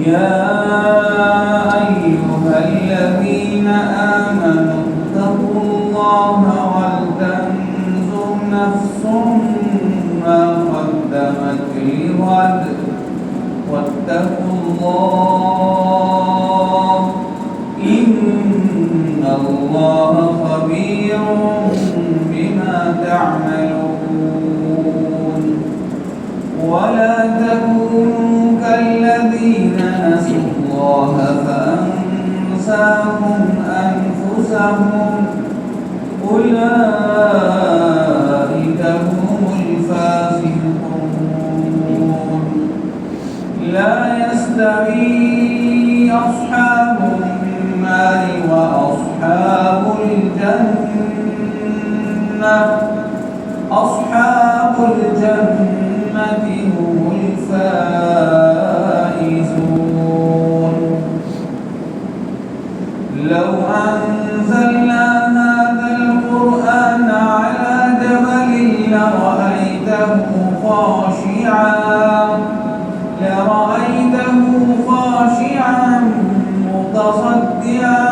يا أيها الذين آمنوا اتقوا الله ولتنظر نفس ما قدمت لغد واتقوا الله إن الله خبير بما تعملون ولا تكونوا كالذين نسوا الله فأنساهم أنفسهم أولئك هم الفاسقون لا يستوي أصحاب النار وأصحاب الجنة أصحاب الجنة هم الفائزون لو أنزلنا هذا القرآن على جبل لرأيته خاشعا متصدعا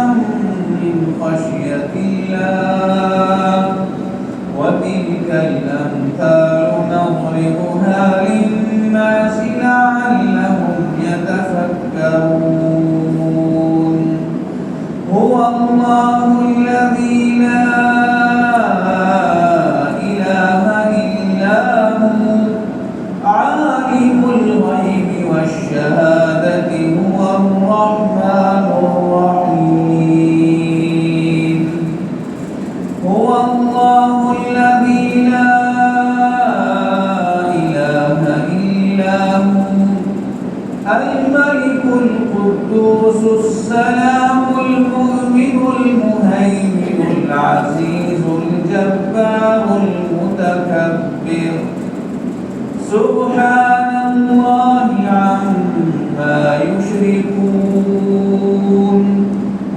من خشية الله وتلك الأمثال نضربها للناس لعلهم يتفكرون هو الله الذي لا إله إلا هو عالم الغيب والشهادة هو الرحمن الرحيم هو الله الذي لا إله إلا هو الملك القدوس السلام المؤمن المهيمن العزيز الجبار المتكبر سبحان الله عما يشركون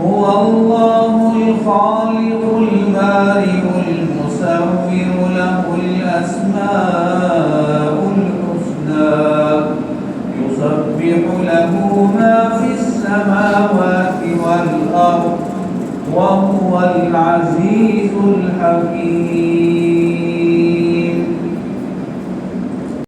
هو الله الخالق البارئ المصور له الأسماء الحسنى يسبح له ما في السماوات والأرض وهو العزيز الحكيم